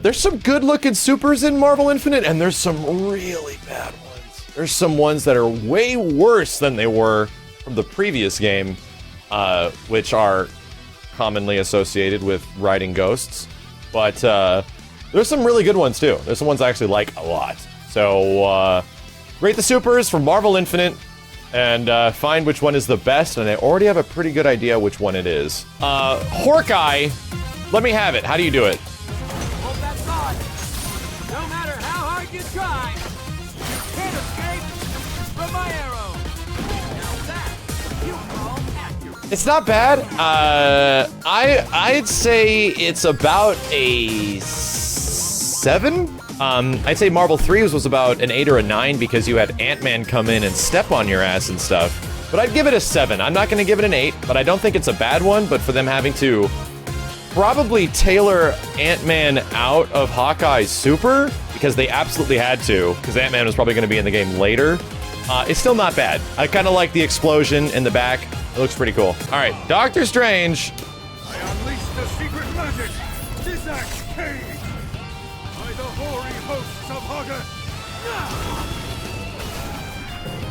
There's some good-looking supers in Marvel Infinite, and there's some really bad ones. There's some ones that are way worse than they were from the previous game, which are commonly associated with riding ghosts. But there's some really good ones, too. There's some ones I actually like a lot. So, rate the supers from Marvel Infinite, and find which one is the best, and I already have a pretty good idea which one it is. Hawkeye, let me have it. How do you do it? No matter how hard you try, you can't escape from my arrow. Now that you call accurate. It's not bad. I'd say it's about a 7. I'd say Marvel 3 was about an 8 or a 9 because you had Ant-Man come in and step on your ass and stuff. But I'd give it a 7. I'm not gonna give it an 8, but I don't think it's a bad one. But for them having to probably tailor Ant-Man out of Hawkeye's super, because they absolutely had to, because Ant-Man was probably going to be in the game later, it's still not bad. I kind of like the explosion in the back. It looks pretty cool. All right, Doctor Strange. I unleash the secret magic, Zizak's cage, by the hoary hosts of Hawkeye.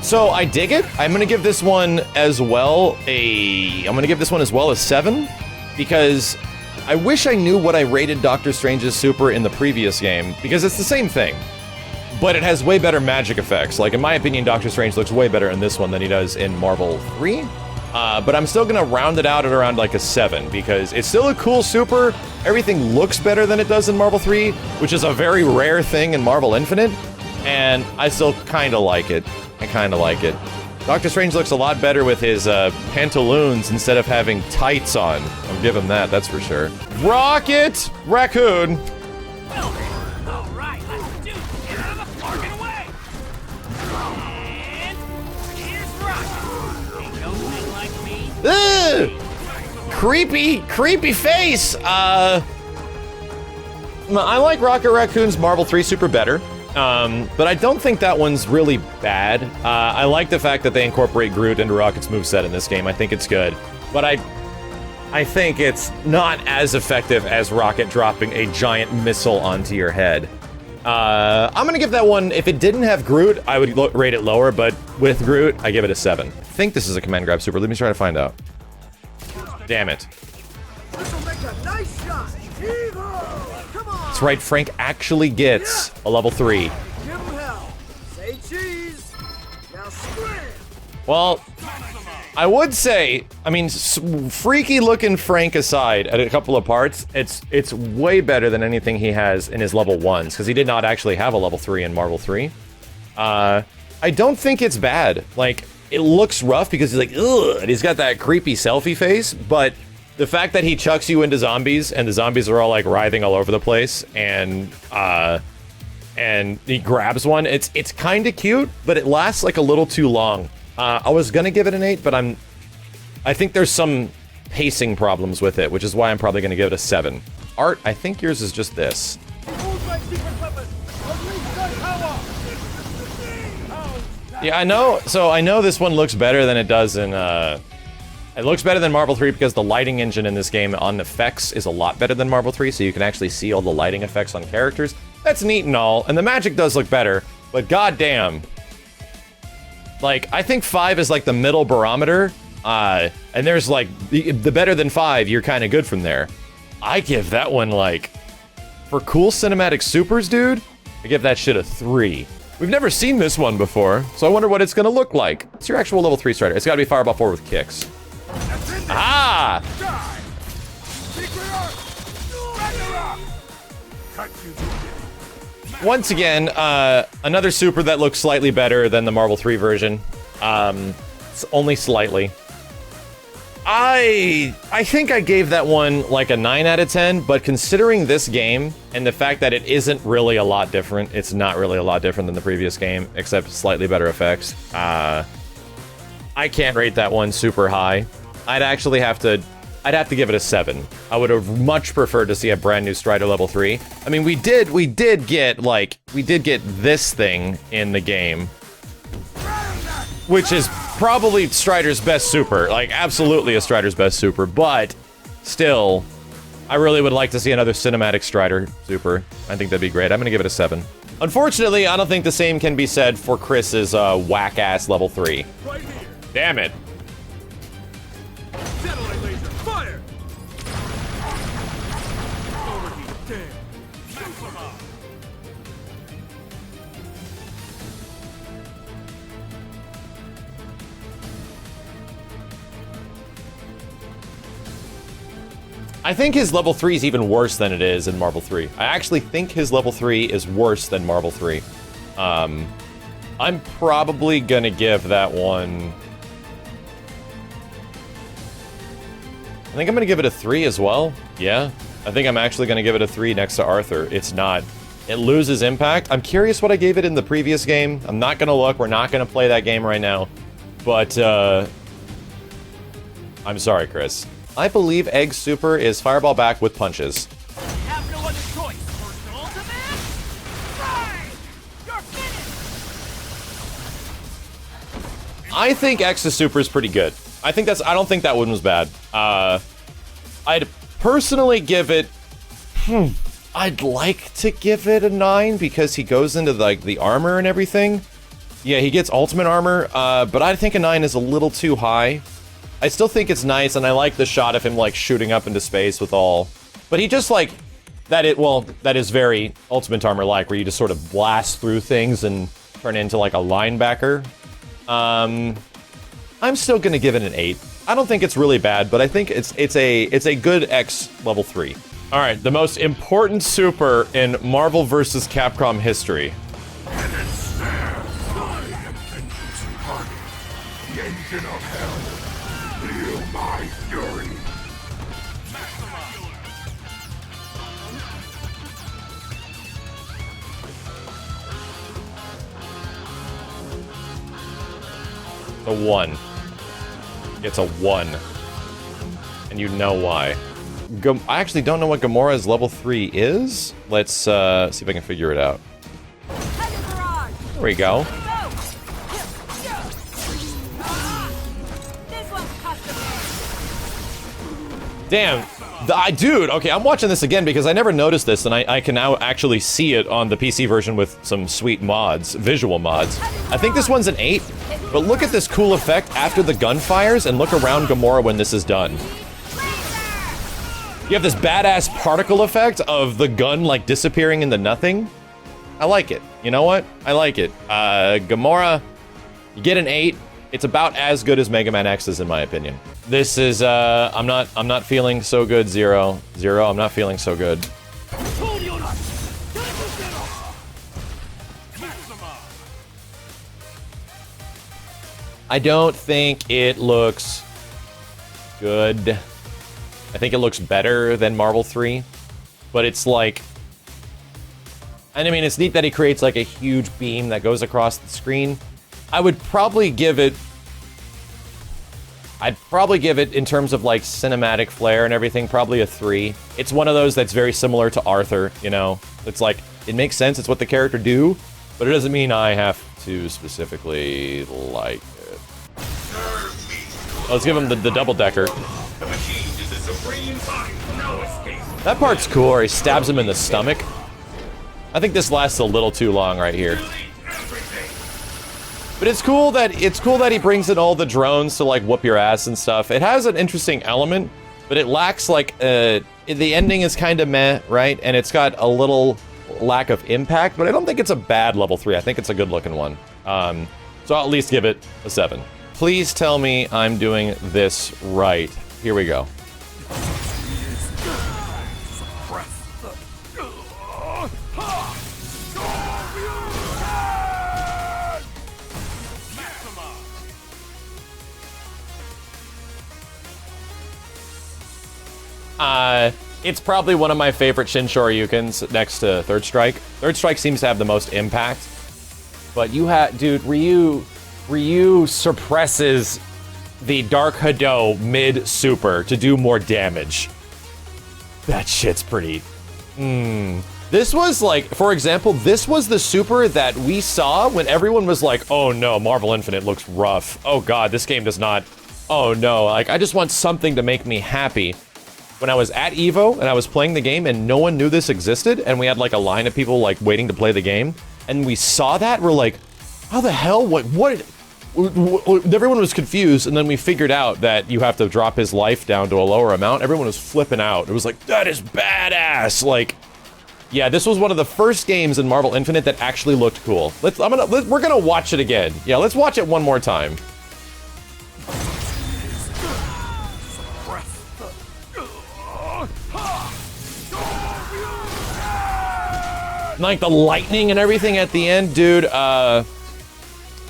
So I dig it. I'm going to give this one as well a 7, because I wish I knew what I rated Doctor Strange's super in the previous game, because it's the same thing, but it has way better magic effects. Like, in my opinion, Doctor Strange looks way better in this one than he does in Marvel 3, but I'm still gonna round it out at around like a 7, because it's still a cool super. Everything looks better than it does in Marvel 3, which is a very rare thing in Marvel Infinite, and I still kinda like it. I kinda like it. Doctor Strange looks a lot better with his pantaloons instead of having tights on. I'll give him that, that's for sure. Rocket Raccoon. All right, let's do it. Get out of the park and away. And here's Rocket. Ain't no thing like me. Creepy face. I like Rocket Raccoon's Marvel 3 super better. But I don't think that one's really bad. I like the fact that they incorporate Groot into Rocket's moveset in this game. I think it's good. But I think it's not as effective as Rocket dropping a giant missile onto your head. I'm gonna give that one, if it didn't have Groot, I would rate it lower, but with Groot, I give it a 7. I think this is a command grab super. Let me try to find out. Damn it. This'll make a nice shot. Evo! Come on! That's right, Frank actually gets a level 3. Give him hell. Say cheese. Now scram. Well, I would say, I mean, freaky looking Frank aside, at a couple of parts, it's way better than anything he has in his level 1s, because he did not actually have a level 3 in Marvel 3. I don't think it's bad. Like, it looks rough because he's like, ugh, and he's got that creepy selfie face, but the fact that he chucks you into zombies, and the zombies are all like writhing all over the place, and he grabs one, it's kind of cute, but it lasts like a little too long. I was gonna give it an 8, but I think there's some pacing problems with it, which is why I'm probably gonna give it a 7. Art, I think yours is just this. Hold my secret weapon. Unleash that power. Yeah, I know. So I know this one looks better than it does in. It looks better than Marvel 3 because the lighting engine in this game on effects is a lot better than Marvel 3, so you can actually see all the lighting effects on characters. That's neat and all, and the magic does look better, but goddamn. Like, I think 5 is like the middle barometer, and there's like, the better than 5, you're kind of good from there. I give that one like, for cool cinematic supers, dude, I give that shit a 3. We've never seen this one before, so I wonder what it's gonna look like. It's your actual level 3 starter. It's gotta be Fireball 4 with kicks. Ah! Once again, another super that looks slightly better than the Marvel 3 version. It's only slightly. I think I gave that one like a 9 out of 10, but considering this game and the fact that it isn't really a lot different, it's not really a lot different than the previous game, except slightly better effects. I can't rate that one super high. I'd I'd have to give it a 7. I would have much preferred to see a brand new Strider level 3. I mean, we did get this thing in the game, which is probably Strider's best super, like absolutely a Strider's best super, but still, I really would like to see another cinematic Strider super. I think that'd be great. I'm gonna give it a 7. Unfortunately, I don't think the same can be said for Chris's whack-ass level 3. Right here. Damn it. Satellite laser, fire! Overheat, damn. Maxima! I think his level 3 is even worse than it is in Marvel 3. I actually think his level 3 is worse than Marvel 3. I'm probably gonna give that one... I think I'm gonna give it a 3 as well. Yeah, I think I'm actually gonna give it a 3 next to Arthur. It's not... It loses impact. I'm curious what I gave it in the previous game. I'm not gonna look. We're not gonna play that game right now. But, I'm sorry, Chris. I believe Egg Super is Fireball back with punches. You have no other choice. First ultimate. Right. You're finished. I think X's Super is pretty good. I don't think that one was bad. I'd personally give it... I'd like to give it a 9 because he goes into, like, the armor and everything. Yeah, he gets ultimate armor, but I think a 9 is a little too high. I still think it's nice, and I like the shot of him, like, shooting up into space with all... But he just, like... that is very Ultimate Armor-like, where you just sort of blast through things and turn into, like, a linebacker. I'm still gonna give it an 8. I don't think it's really bad, but I think it's a good X level 3. Alright, the most important super in Marvel vs. Capcom history. And ensnare, I am vengeance incarnate, the engine of hell. Feel my fury. A 1. It's a 1. And you know why. I actually don't know what Gamora's level 3 is. Let's see if I can figure it out. There we go. Damn. Dude, okay, I'm watching this again because I never noticed this, and I can now actually see it on the PC version with some sweet mods, visual mods. I think this one's an 8, but look at this cool effect after the gun fires, and look around Gamora when this is done. You have this badass particle effect of the gun, like, disappearing into nothing. I like it. You know what? I like it. Gamora, you get an 8. It's about as good as Mega Man X's, in my opinion. This is, I'm not feeling so good, Zero. Zero, I'm not feeling so good. I don't think it looks good. I think it looks better than Marvel 3, but it's like... And I mean, it's neat that he creates, like, a huge beam that goes across the screen. I would probably give it... I'd probably give it, in terms of, like, cinematic flair and everything, probably a 3. It's one of those that's very similar to Arthur, you know? It's like, it makes sense, it's what the character do, but it doesn't mean I have to specifically like it. Let's give him the double-decker. That part's cool, where he stabs him in the stomach. I think this lasts a little too long right here. But it's cool that he brings in all the drones to, like, whoop your ass and stuff. It has an interesting element, but it lacks, like, the ending is kind of meh, right? And it's got a little lack of impact, but I don't think it's a bad level 3. I think it's a good looking one. So I'll at least give it a 7. Please tell me I'm doing this right. Here we go. It's probably one of my favorite Shin Shoryukens next to Third Strike. Third Strike seems to have the most impact. But you dude, Ryu suppresses the Dark Hado mid-super to do more damage. That shit's pretty... This was like, for example, this was the super that we saw when everyone was like, oh no, Marvel Infinite looks rough. Oh god, this game does not... Oh no, like, I just want something to make me happy. When I was at EVO and I was playing the game and no one knew this existed, and we had like a line of people like waiting to play the game, and we saw that, we're like, how the hell, what, everyone was confused, and then we figured out that you have to drop his life down to a lower amount. Everyone was flipping out. It was like, that is badass, like, yeah, this was one of the first games in Marvel Infinite that actually looked cool. We're gonna watch it again. Yeah, let's watch it one more time. Like the lightning and everything at the end, dude, I'm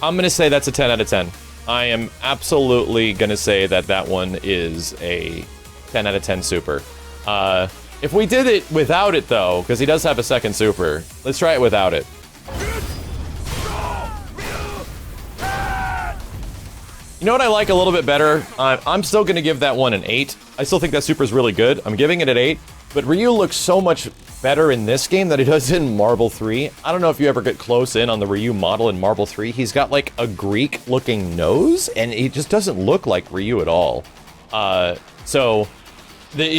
gonna say that's a 10 out of 10. I am absolutely gonna say that that one is a 10 out of 10 super. If we did it without it, though, because he does have a second super, let's try it without it. You know what I like a little bit better? I'm still gonna give that one an 8. I still think that super is really good. I'm giving it an 8, but Ryu looks so much better in this game than he does in Marvel 3. I don't know if you ever get close in on the Ryu model in Marvel 3. He's got like a Greek-looking nose, and he just doesn't look like Ryu at all. There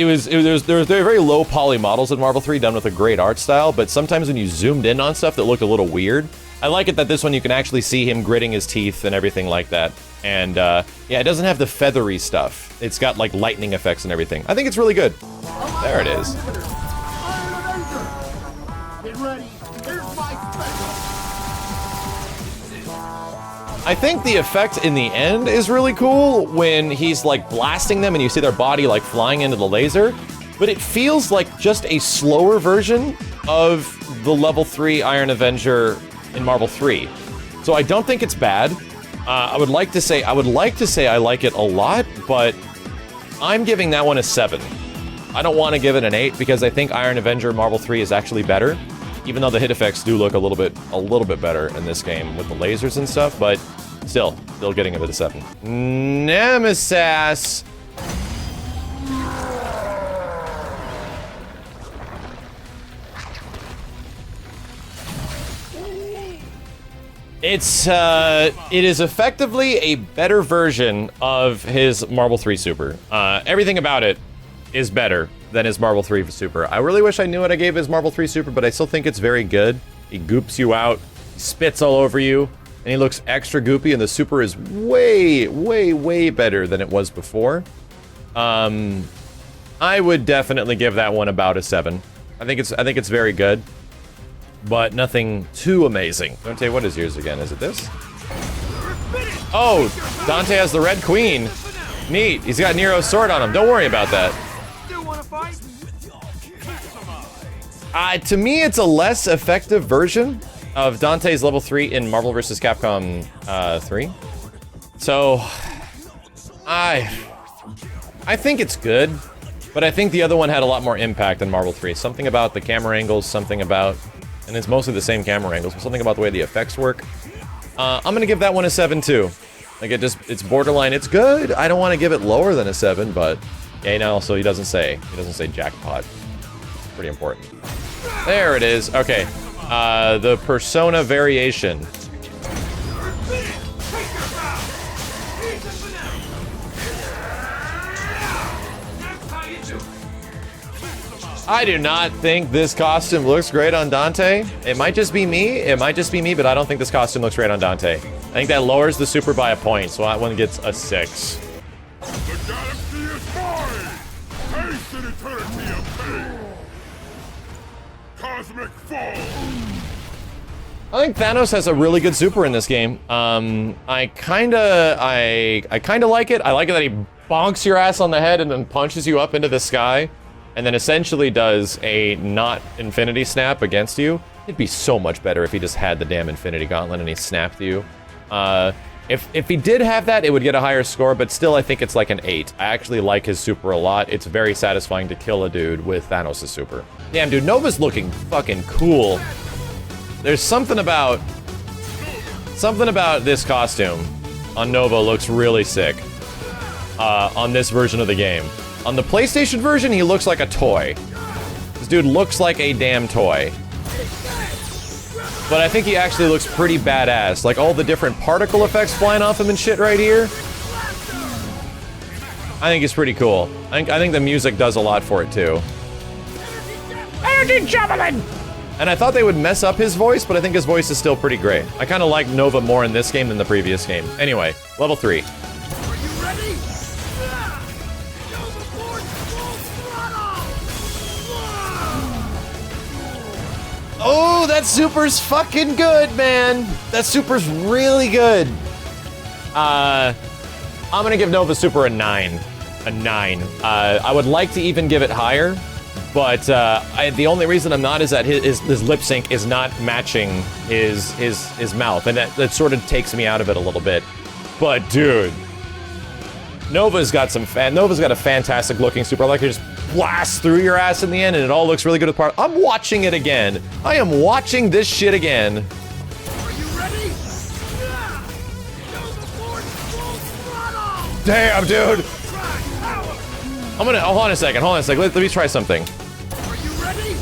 was very low poly models in Marvel 3 done with a great art style, but sometimes when you zoomed in on stuff that looked a little weird, I like it that this one you can actually see him gritting his teeth and everything like that. And yeah, it doesn't have the feathery stuff. It's got like lightning effects and everything. I think it's really good. There it is. I think the effect in the end is really cool when he's like blasting them and you see their body like flying into the laser, but it feels like just a slower version of the level 3 Iron Avenger in Marvel 3. So I don't think it's bad. I would like to say I like it a lot, but I'm giving that one a 7. I don't want to give it an 8 because I think Iron Avenger Marvel 3 is actually better, even though the hit effects do look a little bit better in this game with the lasers and stuff, but still getting it at a 7. Nemesis! It is effectively a better version of his Marvel 3 Super. Everything about it is better than his Marvel 3 Super. I really wish I knew what I gave his Marvel 3 Super, but I still think it's very good. He goops you out, he spits all over you, and he looks extra goopy, and the Super is way, way, way better than it was before. I would definitely give that one about a 7. I think it's very good, but nothing too amazing. Dante, what is yours again? Is it this? Oh, Dante has the Red Queen. Neat. He's got Nero's sword on him. Don't worry about that. To me, it's a less effective version of Dante's level 3 in Marvel vs. Capcom 3. So, I think it's good, but I think the other one had a lot more impact than Marvel 3. Something about the camera angles, something about, and it's mostly the same camera angles, but something about the way the effects work. I'm gonna give that one a 7 too. Like it's borderline, it's good. I don't want to give it lower than a 7, but yeah, you know, so he doesn't say jackpot. Pretty important. There it is. Okay, the persona variation. I do not think this costume looks great on Dante. It might just be me, but I don't think this costume looks great on Dante. I think that lowers the super by a point, so that one gets a 6. The galaxy is mine! Haste an eternity of pain! Cosmic fall! I think Panos has a really good super in this game. I kinda like it. I like it that he bonks your ass on the head and then punches you up into the sky, and then essentially does a not infinity snap against you. It'd be so much better if he just had the damn infinity gauntlet and he snapped you. If he did have that, it would get a higher score, but still I think it's like an 8. I actually like his super a lot. It's very satisfying to kill a dude with Thanos' super. Damn, dude, Nova's looking fucking cool. There's something about this costume on Nova looks really sick. on this version of the game. On the PlayStation version, he looks like a toy. This dude looks like a damn toy. But I think he actually looks pretty badass. Like all the different particle effects flying off him and shit right here. I think it's pretty cool. I think the music does a lot for it too. Energy Javelin! And I thought they would mess up his voice, but I think his voice is still pretty great. I kind of like Nova more in this game than the previous game. Anyway, level 3. Are you ready? Nova Force full throttle! Oh, that super's fucking good, man. That super's really good. I'm gonna give Nova Super a 9. A 9. I would like to even give it higher, but the only reason I'm not is that his lip sync is not matching his mouth, and that sort of takes me out of it a little bit. But dude, Nova's got a fantastic looking super. I like to just blast through your ass in the end, and it all looks really good with part. I'm watching it again. I am watching this shit again. Are you ready? Nova Force full throttle! Damn, dude. Try power! I'm gonna hold on a second. Let me try something. Are you ready?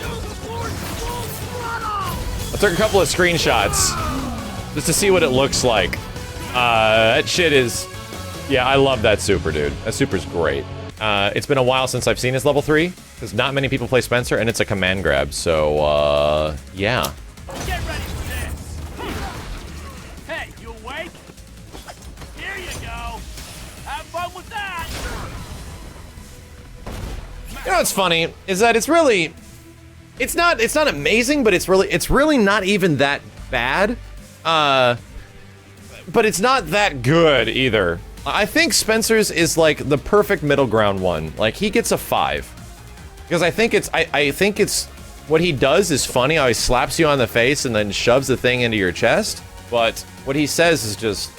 Nova Force full throttle! I took a couple of screenshots just to see what it looks like. That shit is... Yeah, I love that super, dude. That super's great. It's been a while since I've seen his level 3, because not many people play Spencer, and it's a command grab, so, yeah. Get ready for this! Hey, you awake? Here you go! Have fun with that! You know what's funny is that it's really... It's not amazing, but it's really not even that bad. But it's not that good either. I think Spencer's is like the perfect middle ground one. Like he gets a 5. Because I think it's what he does is funny, how he slaps you on the face and then shoves the thing into your chest. But what he says is just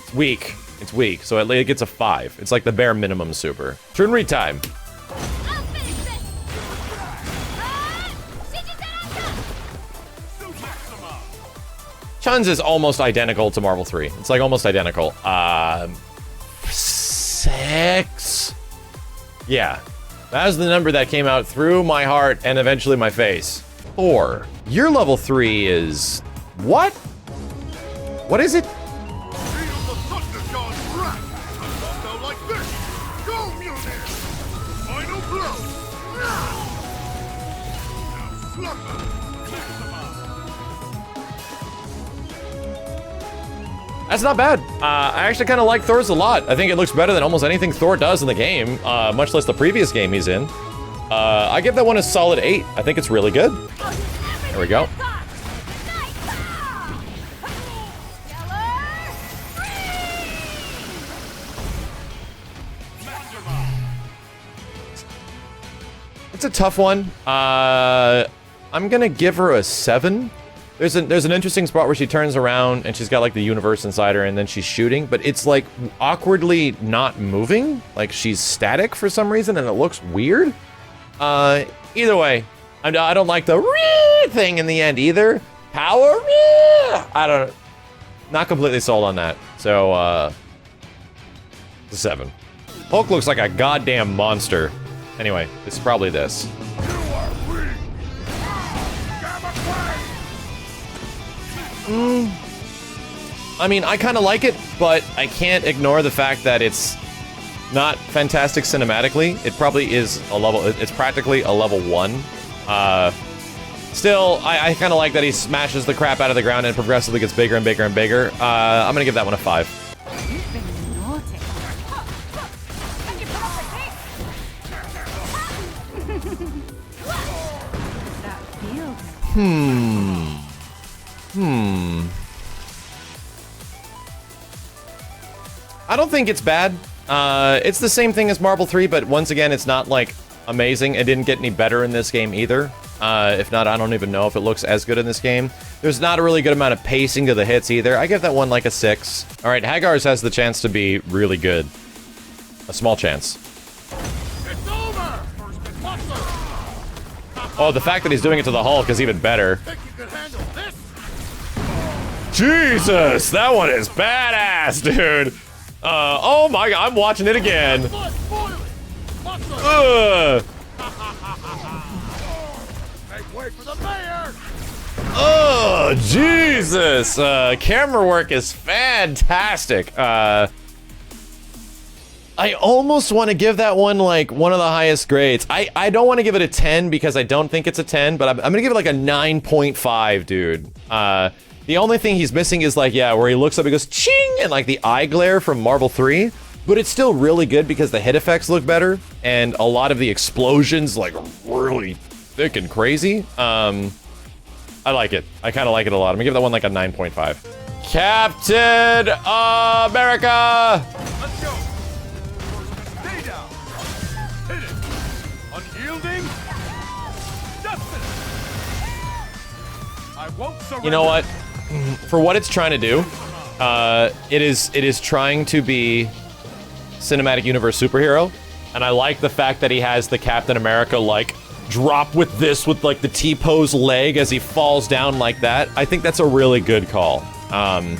it's weak. It's weak. So it gets a 5. It's like the bare minimum super. Trinry time. Chun's is almost identical to Marvel 3. It's like almost identical. 6? Yeah. That was the number that came out through my heart and eventually my face. 4. Your level 3 is... What? What is it? Feel the thunder god's wrath. A thunder like this. Go, Munich. Final blow. Now slumber. That's not bad. I actually kind of like Thor's a lot. I think it looks better than almost anything Thor does in the game, much less the previous game he's in. I give that one a solid 8. I think it's really good. There we go. It's a tough one. I'm gonna give her a 7. There's an interesting spot where she turns around and she's got like the universe inside her and then she's shooting, but it's like awkwardly not moving. Like she's static for some reason and it looks weird. Either way, I don't like the thing in the end either. Power, I don't, not completely sold on that. So, it's a 7. Hulk looks like a goddamn monster. Anyway, it's probably this. You are weak. I mean, I kind of like it, but I can't ignore the fact that it's not fantastic cinematically. It probably is a level, it's practically a level 1. Still, I kind of like that he smashes the crap out of the ground and progressively gets bigger and bigger and bigger. I'm gonna give that one a 5. You've been naughty. That feels... I don't think it's bad. It's the same thing as Marvel 3, but once again, it's not, like, amazing. It didn't get any better in this game either. If not, I don't even know if it looks as good in this game. There's not a really good amount of pacing to the hits either. I give that one, like, a 6. Alright, Hagar's has the chance to be really good. A small chance. It's over. Oh, the fact that he's doing it to the Hulk is even better. Think you can handle this? Jesus, that one is badass, dude. Oh my god, I'm watching it again. Make way for the mayor! Oh, Jesus. Camera work is fantastic. I almost want to give that one like one of the highest grades. I don't want to give it a 10 because I don't think it's a 10, but I'm gonna give it like a 9.5, dude. The only thing he's missing is like, yeah, where he looks up, he goes ching, and like the eye glare from Marvel 3. But it's still really good because the hit effects look better, and a lot of the explosions like really thick and crazy. I like it. I kind of like it a lot. I'm gonna give that one like a 9.5. Captain America! Let's go! Stay down! Hit it! Unyielding! Justice! I won't surrender! You know what? For what it's trying to do, it is trying to be cinematic universe superhero, and I like the fact that he has the Captain America like drop with this with like the T-pose leg as he falls down like that. I think that's a really good call. And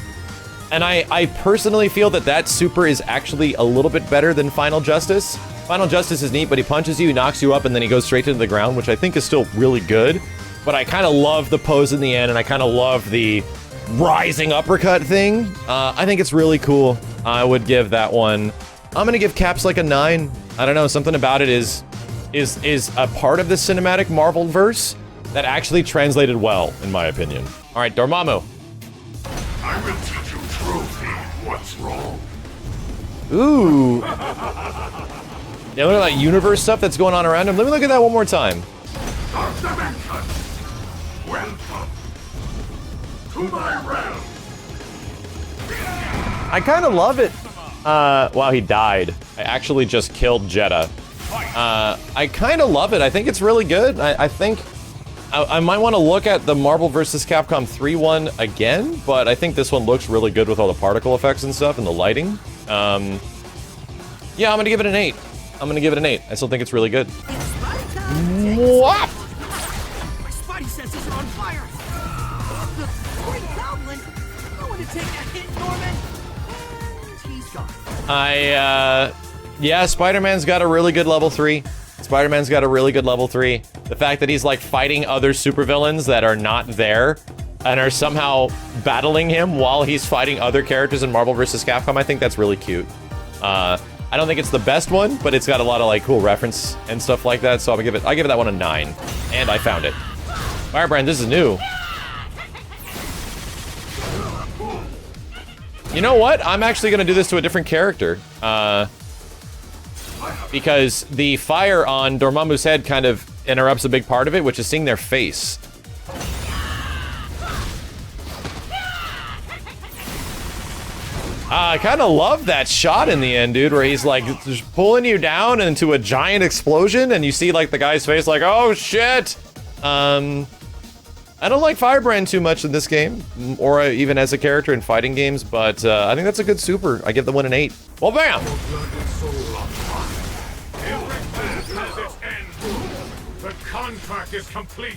I personally feel that that super is actually a little bit better than Final Justice. Final Justice is neat, but he punches you, knocks you up, and then he goes straight into the ground, which I think is still really good. But I kind of love the pose in the end, and I kind of love the rising uppercut thing. I think it's really cool. I would give that one. I'm gonna give Caps like a 9. I don't know, something about it is a part of the cinematic Marvel verse that actually translated well, in my opinion. All right, Dormammu. I will teach you truly what's wrong. Ooh. Yeah, look at that universe stuff that's going on around him. Let me look at that one more time. Welcome to my realm. I kind of love it. Wow, he died. I actually just killed Jeddah. I kind of love it. I think it's really good. I think I might want to look at the Marvel vs. Capcom 3 one again, but I think this one looks really good with all the particle effects and stuff and the lighting. Yeah, I'm gonna give it an 8. I'm gonna give it an 8. I still think it's really good. What? My spidey senses are on fire! The Green Goblin! I want to take that hit, Norman! And he's gone. Yeah, Spider-Man's got a really good level 3. Spider-Man's got a really good level 3. The fact that he's like fighting other supervillains that are not there and are somehow battling him while he's fighting other characters in Marvel vs. Capcom, I think that's really cute. I don't think it's the best one, but it's got a lot of like cool reference and stuff like that, so I give that one a 9. And I found it. Firebrand, this is new. You know what? I'm actually gonna do this to a different character. Because the fire on Dormammu's head kind of interrupts a big part of it, which is seeing their face. I kind of love that shot in the end, dude, where he's like just pulling you down into a giant explosion, and you see like the guy's face like, oh shit! I don't like Firebrand too much in this game, or even as a character in fighting games, but I think that's a good super. I give the one an 8. Well, bam! The contract is complete.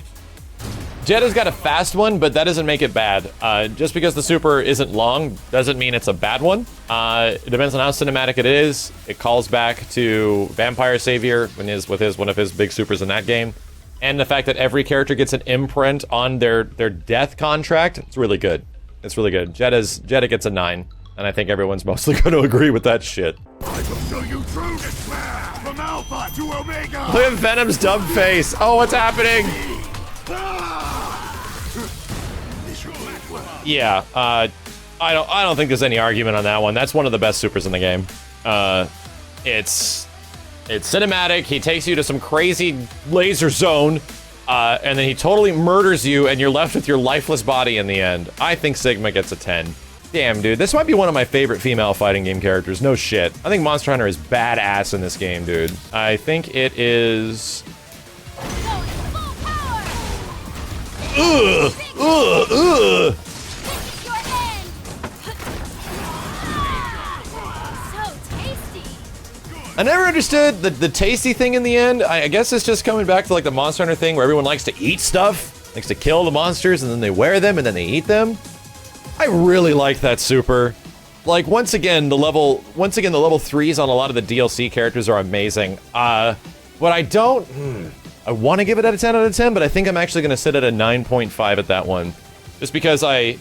Jeddah's got a fast one, but that doesn't make it bad. Just because the super isn't long doesn't mean it's a bad one. It depends on how cinematic it is. It calls back to Vampire Savior with one of his big supers in that game. And the fact that every character gets an imprint on their death contract, it's really good. It's really good. Jeddah gets a 9, and I think everyone's mostly going to agree with that shit. I will show you true despair from Alpha to Omega. Look at Venom's dumb face. Oh, what's happening? Yeah, I don't think there's any argument on that one. That's one of the best supers in the game. It's cinematic. He takes you to some crazy laser zone, and then he totally murders you, and you're left with your lifeless body in the end. I think Sigma gets a 10. Damn, dude, this might be one of my favorite female fighting game characters. No shit. I think Monster Hunter is badass in this game, dude. I think it is... Ugh! Ugh! Ugh! I never understood the tasty thing in the end. I guess it's just coming back to like the Monster Hunter thing where everyone likes to eat stuff, likes to kill the monsters, and then they wear them, and then they eat them. I really like that super. Like, once again, the level 3s on a lot of the DLC characters are amazing. But I don't... I want to give it a 10 out of 10, but I think I'm actually going to sit at a 9.5 at that one. Just because I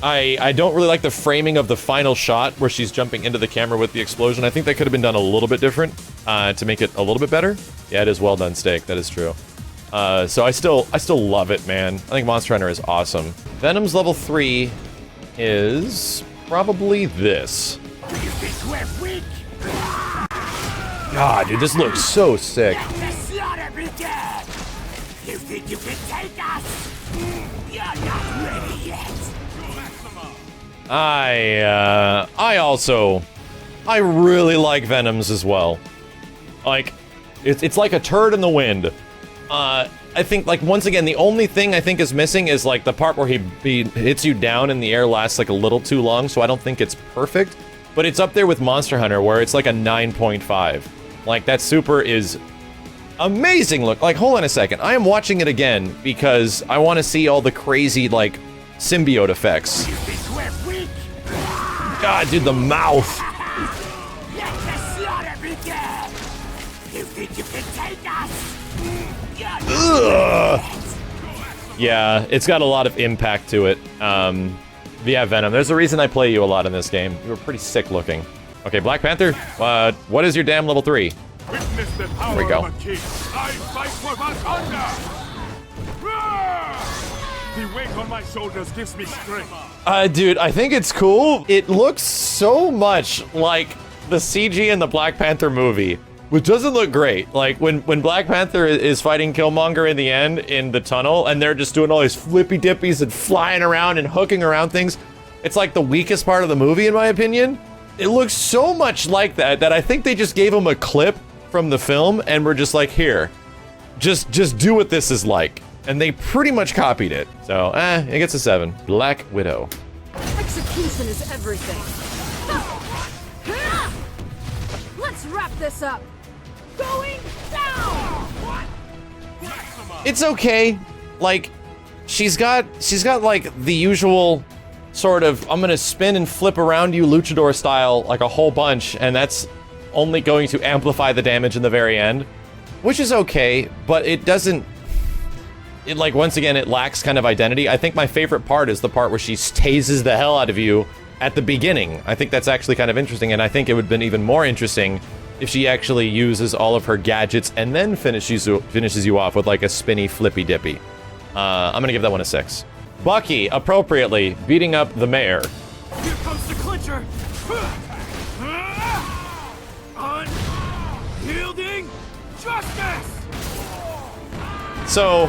don't really like the framing of the final shot where she's jumping into the camera with the explosion. I think that could have been done a little bit different to make it a little bit better. Yeah, it is well done steak. That is true. So I still love it, man. I think Monster Hunter is awesome. Venom's level 3 is probably this. Do you think we're weak? God, dude, this looks so sick. Let the slaughter begin! You think you can take us? You're not ready yet. I really like Venom's as well. Like, it's like a turd in the wind. I think, like, once again, the only thing I think is missing is, like, the part where he hits you down in the air lasts, like, a little too long, so I don't think it's perfect. But it's up there with Monster Hunter, where it's, like, a 9.5. Like, that super is amazing look. Like, hold on a second. I am watching it again because I want to see all the crazy, like, symbiote effects. You think we're weak? God, dude, the mouth. Let the slaughter begin! You think you can take us? Ugh. Yeah, it's got a lot of impact to it. Yeah, Venom. There's a reason I play you a lot in this game. You were pretty sick looking. Okay, Black Panther, what is your damn level 3? Witness the power There we go. of a king. I fight for Wakanda! The weight on my shoulders gives me strength. Dude, I think it's cool. It looks so much like the CG in the Black Panther movie, which doesn't look great. Like, when Black Panther is fighting Killmonger in the end in the tunnel, and they're just doing all these flippy dippies and flying around and hooking around things, it's like the weakest part of the movie, in my opinion. It looks so much like that I think they just gave him a clip from the film and were just like, here, just do what this is like. And they pretty much copied it. So, it gets a 7. Black Widow. Execution is everything. Let's wrap this up. Going down. It's okay. Like, she's got like the usual sort of, I'm gonna spin and flip around you luchador style like a whole bunch, and that's only going to amplify the damage in the very end, which is okay, but it doesn't, it, like, once again, it lacks kind of identity. I think my favorite part is the part where she tases the hell out of you at the beginning. I think that's actually kind of interesting, and I think it would have been even more interesting if she actually uses all of her gadgets and then finishes you off with like a spinny flippy dippy. I'm gonna give that one a 6. Bucky, appropriately, beating up the mayor. Here comes the clincher! Unyielding justice! So,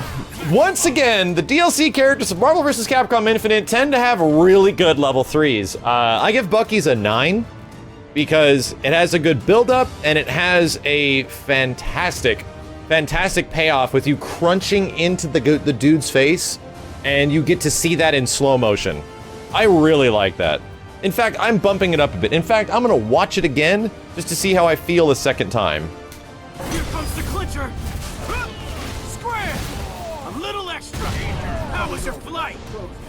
once again, the DLC characters of Marvel vs. Capcom Infinite tend to have really good level 3s. I give Bucky's a 9 because it has a good build-up and it has a fantastic payoff with you crunching into the dude's face, and you get to see that in slow motion. I really like that. In fact, I'm bumping it up a bit. In fact, I'm gonna watch it again just to see how I feel the second time. Here comes the clincher! Square! A little extra! How was your flight?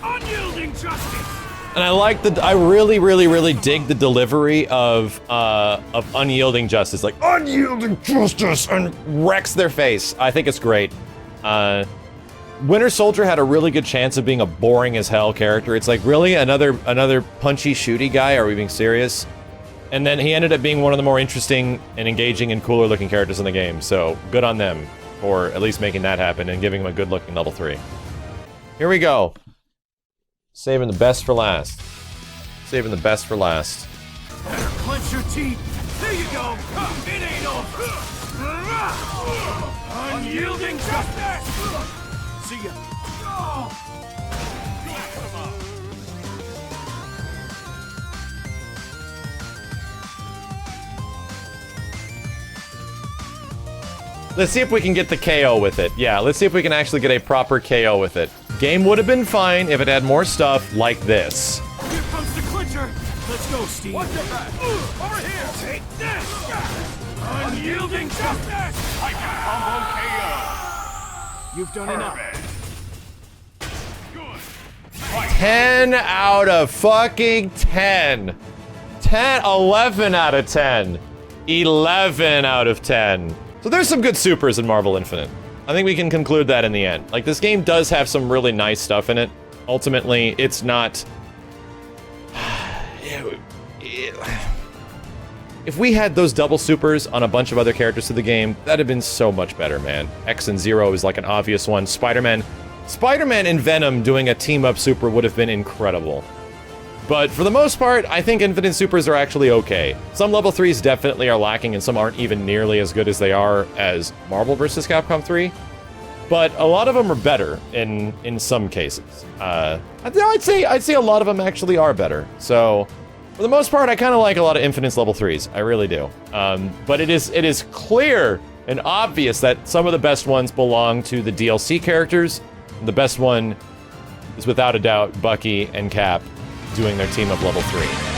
Unyielding justice! And I like I really dig the delivery of unyielding justice. Like, unyielding justice, and wrecks their face. I think it's great. Winter Soldier had a really good chance of being a boring as hell character. It's like, really? Another punchy, shooty guy? Are we being serious? And then he ended up being one of the more interesting and engaging and cooler looking characters in the game. So, good on them for at least making that happen and giving him a good looking level 3. Here we go. Saving the best for last. Saving the best for last. Better clench your teeth! There you go! It ain't over! Unyielding justice! See ya! Let's see if we can get the KO with it. Yeah, let's see if we can actually get a proper KO with it. Game would have been fine if it had more stuff like this. Here comes the clincher! Let's go, Steve! Watch your back! Over here! Take this! Unyielding justice! I can combo KO. You've done enough. Good. 10 out of fucking 10. 11 out of 10. 11 out of 10. So there's some good supers in Marvel Infinite. I think we can conclude that in the end. Like, this game does have some really nice stuff in it. Ultimately, it's not... If we had those double supers on a bunch of other characters of the game, that'd have been so much better, man. X and Zero is like an obvious one. Spider-Man and Venom doing a team-up super would have been incredible. But for the most part, I think Infinite Supers are actually okay. Some level 3s definitely are lacking, and some aren't even nearly as good as they are as Marvel vs. Capcom 3. But a lot of them are better in some cases. I'd say a lot of them actually are better. So, for the most part, I kind of like a lot of Infinite's level 3s. I really do. But it is clear and obvious that some of the best ones belong to the DLC characters. The best one is without a doubt Bucky and Cap doing their team of level 3.